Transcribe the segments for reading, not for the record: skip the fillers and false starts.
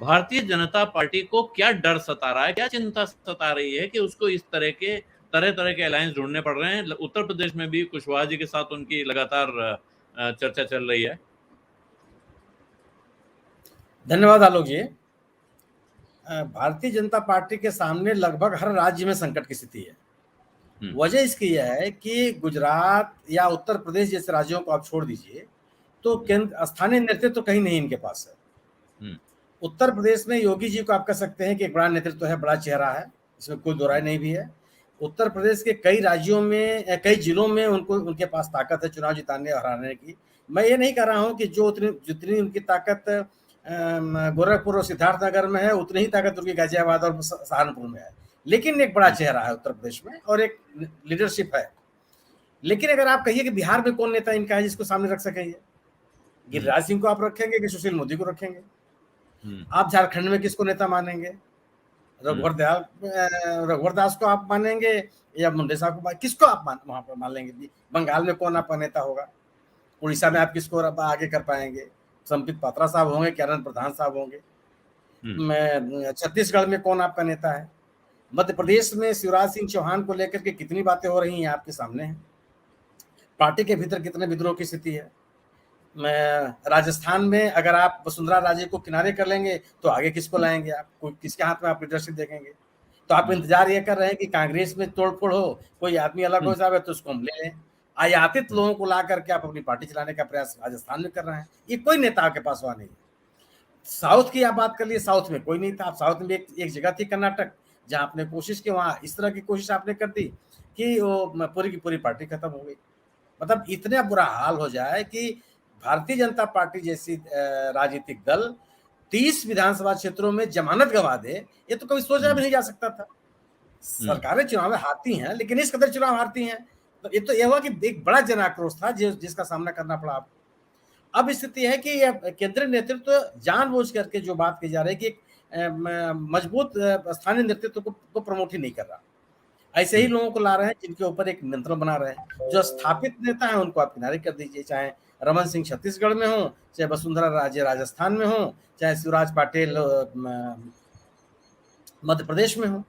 Bharatiya Janata party को क्या डर सता रहा है, क्या चिंता सता रही है कि उसको इस तरह तरह के अलायंस ढूंढने पड़ रहे हैं? उत्तर प्रदेश में भी कुशवाहा जी के साथ उनकी लगातार चर्चा चल रही है। धन्यवाद आलोक जी। भारतीय जनता पार्टी के सामने लगभग हर राज्य में संकट की स्थिति है। वजह इसकी यह है कि गुजरात या उत्तर प्रदेश जैसे राज्यों को आप छोड़ दीजिए, तो केंद्र स्थानीय नेतृत्व तो कहीं नहीं इनके पास है। उत्तर प्रदेश में योगी जी को आप कह सकते हैं कि एक बड़ा नेतृत्व है, बड़ा चेहरा है, इसमें कोई दो राय नहीं भी है। उत्तर प्रदेश के कई राज्यों में, कई जिलों में उनके पास ताकत है चुनाव जिताने और हराने की। मैं ये नहीं कह रहा हूँ कि जितनी उनकी ताकत गोरखपुर और सिद्धार्थनगर में है, उतनी ही ताकत उनकी गाजियाबाद और सहारनपुर में है। लेकिन एक बड़ा चेहरा है उत्तर प्रदेश में और एक लीडरशिप है। लेकिन अगर आप कहिए कि बिहार में कौन नेता इनका है जिसको सामने रख सकेंगे, गिरिराज सिंह को आप रखेंगे कि सुशील मोदी को रखेंगे? आप झारखंड में किसको नेता मानेंगे? रघुवर दास को आप मानेंगे या मुंडे साहब को? किसको आप वहां पर मान लेंगे? बंगाल में कौन आपका नेता होगा? उड़ीसा में आप किसको आगे कर पाएंगे? संबित पात्रा साहब होंगे, कैरन प्रधान साहब होंगे। छत्तीसगढ़ में कौन आपका नेता है? मध्य प्रदेश में शिवराज सिंह चौहान को लेकर के कितनी बातें हो रही हैं आपके सामने है। पार्टी के भीतर कितने विद्रोह की स्थिति है। राजस्थान में अगर आप वसुंधरा राजे को किनारे कर लेंगे तो आगे किसको लाएंगे आप? किसके हाथ में आप लीडरशिप देखेंगे? तो आप इंतजार ये कर रहे हैं कि कांग्रेस में तोड़फोड़ हो, कोई आदमी अलग हो जाए तो उसको हम ले लें। आयातित लोगों को ला करके आप अपनी पार्टी चलाने का प्रयास राजस्थान में कर रहे हैं। ये कोई नेता आपके पास वहां नहीं है। साउथ की आप बात कर लिए, साउथ में कोई नहीं था। आप साउथ में एक जगह थी कर्नाटक, जहां आपने कोशिश की, वहां इस तरह की कोशिश आपने कर दी कि वो पूरी की पूरी पार्टी खत्म हो गई। मतलब इतना बुरा हाल हो जाए कि भारतीय जनता पार्टी जैसी राजनीतिक दल 30 विधानसभा क्षेत्रों में जमानत गंवा दे, ये तो कभी सोचा भी नहीं जा सकता था। सरकारें चुनाव में हारती हैं, लेकिन इस कदर चुनाव हारती हैं, तो ये हुआ कि एक बड़ा जन आक्रोश था जिसका सामना करना पड़ा आपको। अब स्थिति है कि केंद्रीय नेतृत्व जानबूझ करके जो बात की जा रही है कि मजबूत स्थानीय नेतृत्व को प्रमोट ही नहीं कर रहा। ऐसे ही लोगों को ला रहे हैं जिनके ऊपर एक नियंत्रण बना रहे हैं। जो स्थापित नेता है उनको आप किनारे कर दीजिए, चाहे रमन सिंह छत्तीसगढ़ में हो, चाहे वसुंधरा राजे राजस्थान में हो, चाहे शिवराज पाटिल मध्य प्रदेश में हो,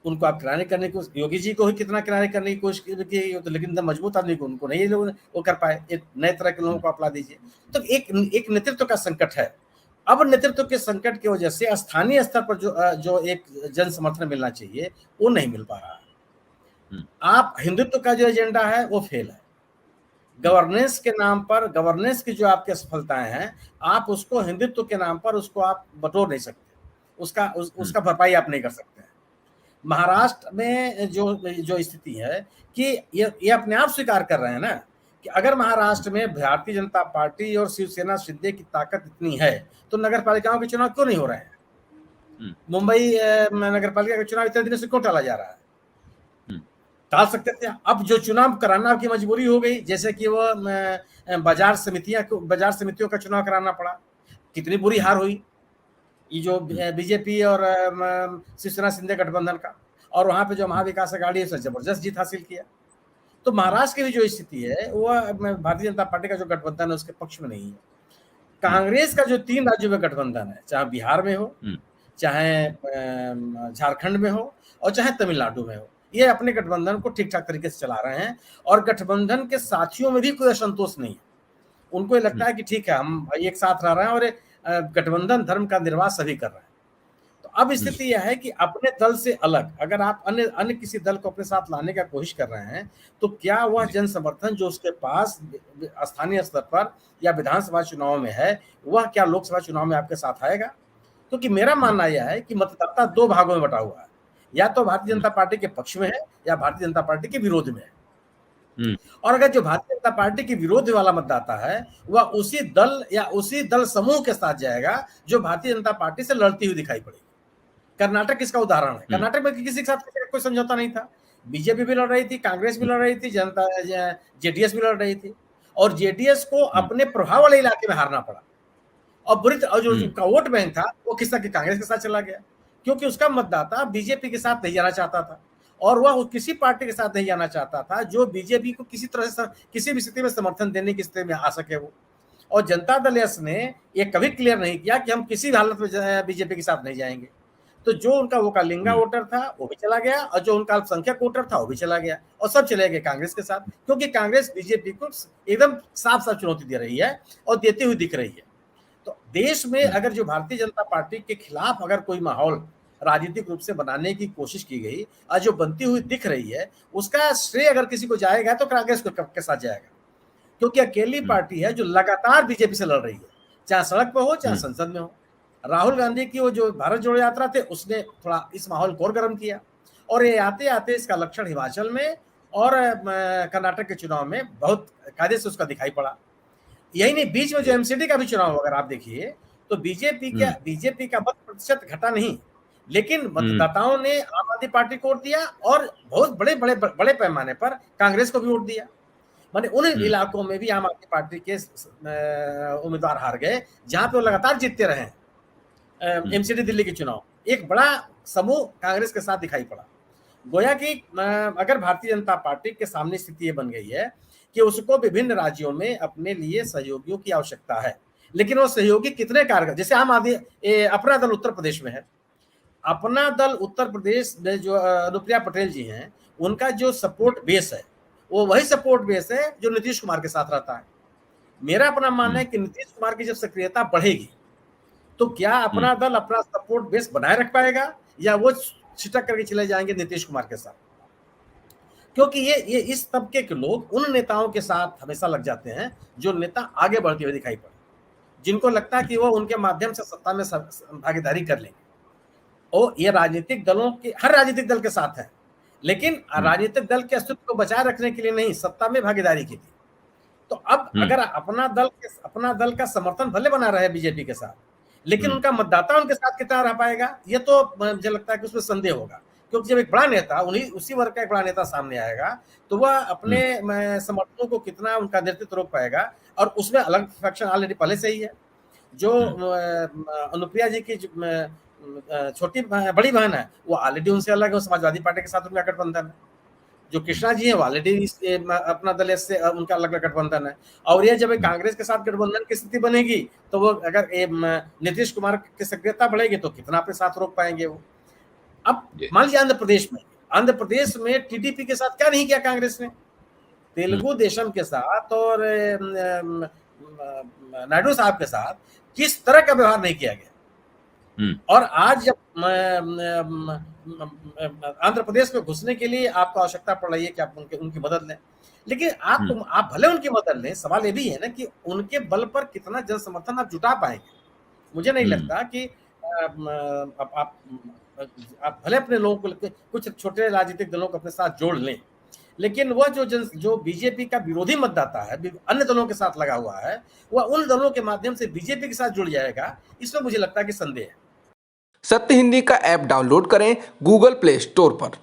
उनको आप किनारे करने को, योगी जी को ही कितना किनारे करने की कोशिश की, तो लेकिन मजबूत आदमी को उनको नहीं लोग वो कर पाए। एक नए तरह के लोगों को आप ला दीजिए। तो एक नेतृत्व का संकट है। अब नेतृत्व के संकट की वजह से स्थानीय स्तर पर जो एक जन समर्थन मिलना चाहिए वो नहीं मिल पा रहा है। आप हिंदुत्व का जो एजेंडा है वो फेल है। गवर्नेंस के नाम पर, गवर्नेंस की जो आपकी असफलताएं हैं, आप उसको हिंदुत्व के नाम पर उसको आप बटोर नहीं सकते, उसका भरपाई आप नहीं कर सकते हैं। महाराष्ट्र में जो स्थिति है कि ये अपने आप स्वीकार कर रहे हैं ना कि अगर महाराष्ट्र में भारतीय जनता पार्टी और शिवसेना शिंदे की ताकत इतनी है तो नगर पालिकाओं के चुनाव क्यों नहीं हो रहे हैं? मुंबई नगर पालिका का चुनाव इतने दिनों से क्यों टाला जा रहा है? टाल सकते थे। अब जो चुनाव कराना की मजबूरी हो गई, जैसे कि वो बाजार समितियों का चुनाव कराना पड़ा। कितनी बुरी हार हुई ये जो बीजेपी और शिवसेना शिंदे गठबंधन का, और वहां पे जो महाविकास अघाड़ी है जबरदस्त जीत हासिल किया। तो महाराष्ट्र की भी जो स्थिति है वो भारतीय जनता पार्टी का जो गठबंधन है उसके पक्ष में नहीं है। कांग्रेस का जो 3 राज्यों में गठबंधन है, चाहे बिहार में हो, चाहे झारखंड में हो और चाहे तमिलनाडु में हो, ये अपने गठबंधन को ठीक ठाक तरीके से चला रहे हैं। और गठबंधन के साथियों में भी कोई असंतोष नहीं है। उनको ये लगता है कि ठीक है, हम एक साथ रह रहे हैं और गठबंधन धर्म का निर्वाह सभी कर रहे हैं। तो अब स्थिति यह है कि अपने दल से अलग अगर आप अन्य किसी दल को अपने साथ लाने का कोशिश कर रहे हैं तो क्या वह जन समर्थन जो उसके पास स्थानीय स्तर पर या विधानसभा चुनाव में है, वह क्या लोकसभा चुनाव में आपके साथ आएगा? क्योंकि मेरा मानना यह है कि मतदाता 2 भागों में बटा हुआ है, या तो भारतीय जनता पार्टी के पक्ष में है या भारतीय जनता पार्टी के विरोध में है। और अगर जो भारतीय जनता पार्टी के विरोध वाला मतदाता है वह उसी दल या उसी दल समूह के साथ जाएगा जो भारतीय जनता पार्टी से लड़ती हुई दिखाई पड़ेगी। कर्नाटक इसका उदाहरण है। कर्नाटक में किसी के साथ कोई समझौता नहीं था। बीजेपी भी लड़ रही थी, कांग्रेस भी लड़ रही थी, जेडीएस भी लड़ रही थी, और जेडीएस को अपने प्रभाव वाले इलाके में हारना पड़ा। और जो उसका वोट बैंक था वो खिसक के कांग्रेस के साथ चला गया, क्योंकि उसका मतदाता बीजेपी के साथ नहीं जाना चाहता था और वह किसी पार्टी के साथ नहीं जाना चाहता था जो बीजेपी को किसी तरह से किसी भी स्थिति में समर्थन देने की स्थिति में आ सके वो। और जनता दल एस ने ये कभी क्लियर नहीं किया कि हम किसी भी हालत में बीजेपी के साथ नहीं जाएंगे। तो जो उनका वो कालिंगा वोटर था वो भी चला गया, और जो उनका अल्पसंख्यक वोटर था वो भी चला गया, और सब चले गए कांग्रेस के साथ, क्योंकि कांग्रेस बीजेपी को एकदम साफ साफ चुनौती दे रही है और देती हुई दिख रही है। तो देश में अगर जो भारतीय जनता पार्टी के खिलाफ अगर कोई माहौल राजनीतिक रूप से बनाने की कोशिश की गई और जो बनती हुई दिख रही है, उसका श्रेय अगर किसी को जाएगा तो कांग्रेस के साथ जाएगा, क्योंकि अकेली पार्टी है जो लगातार बीजेपी से लड़ रही है, चाहे सड़क पर हो चाहे संसद में हो। राहुल गांधी की वो जो भारत जोड़ो यात्रा थे उसने थोड़ा इस माहौल को और गर्म किया, और ये आते आते इसका लक्षण हिमाचल में और कर्नाटक के चुनाव में बहुत कायदे से उसका दिखाई पड़ा। यही नहीं, बीच में जो एमसीडी का भी चुनाव अगर आप देखिए तो बीजेपी का मत प्रतिशत घटा नहीं, लेकिन मतदाताओं ने आम आदमी पार्टी को वोट दिया और बहुत बड़े पैमाने पर कांग्रेस को भी वोट दिया। माने उन इलाकों में भी आम आदमी पार्टी के उम्मीदवार हार गए जहां पे वो लगातार जीतते रहे। एमसीडी दिल्ली के चुनाव एक बड़ा समूह कांग्रेस के साथ दिखाई पड़ा। गोया कि अगर भारतीय जनता पार्टी के सामने स्थिति ये बन गई है कि उसको विभिन्न राज्यों में अपने लिए सहयोगियों की आवश्यकता है, लेकिन वो सहयोगी कितने कारगर, जैसे आम आदमी अपना दल उत्तर प्रदेश में है, अपना दल उत्तर प्रदेश में जो अनुप्रिया पटेल जी हैं, उनका जो सपोर्ट बेस है वो वही सपोर्ट बेस है जो नीतीश कुमार के साथ रहता है। मेरा अपना मानना है कि नीतीश कुमार की जब सक्रियता बढ़ेगी तो क्या अपना दल अपना सपोर्ट बेस बनाए रख पाएगा या वो छिटक करके चले जाएंगे नीतीश कुमार के साथ, क्योंकि ये इस तबके के लोग उन नेताओं के साथ हमेशा लग जाते हैं जो नेता आगे बढ़ते हुए दिखाई पड़े, जिनको लगता है कि वो उनके माध्यम से सत्ता में भागीदारी कर लेंगे। और ये राजनीतिक दलों के हर राजनीतिक दल के साथ है, लेकिन राजनीतिक दल के अस्तित्व को बचाए रखने के लिए नहीं, सत्ता में भागीदारी की थी। तो अब अगर अपना दल का समर्थन भले बना रहे बीजेपी के साथ, लेकिन उनका मतदाता उनके साथ कितना रह पाएगा, ये तो मुझे लगता है कि उसमें संदेह होगा, क्योंकि जब एक बड़ा नेता उसी वर्ग का एक बड़ा नेता सामने आएगा तो वह अपने समर्थकों को कितना उनका नेतृत्व रोक पाएगा। और उसमें अलग फैक्शन ऑलरेडी पहले से ही है। जो अनुप्रिया जी की बड़ी बहन है वो ऑलरेडी उनसे अलग है, समाजवादी पार्टी के साथ उनका गठबंधन है। जो कृष्णा जी है वो ऑलरेडी अपना दल से उनका अलग गठबंधन है। और ये जब कांग्रेस के साथ गठबंधन की स्थिति बनेगी तो वो अगर नीतीश कुमार की सक्रियता बढ़ेगी तो कितना अपने साथ रोक पाएंगे वो। अब मान लीजिए आंध्र प्रदेश में टीडीपी के साथ क्या नहीं किया कांग्रेस ने, तेलुगु देशम के साथ और नायडू साहब के साथ किस तरह का व्यवहार नहीं किया गया। और आज जब आंध्र प्रदेश में घुसने के लिए आपको आवश्यकता पड़ रही है कि आप उनकी मदद लें, लेकिन आप भले उनकी मदद लें, सवाल ये भी है ना कि उनके बल पर कितना जन समर्थन आप जुटा पाएंगे। मुझे नहीं लगता कि आप भले अपने लोगों को कुछ छोटे राजनीतिक दलों को अपने साथ जोड़ लें, लेकिन वह जो बीजेपी का विरोधी मतदाता है, अन्य दलों के साथ लगा हुआ है, वह उन दलों के माध्यम से बीजेपी के साथ जुड़ जाएगा, इसमें मुझे लगता है कि संदेह है। सत्य हिंदी का ऐप डाउनलोड करें गूगल प्ले स्टोर पर।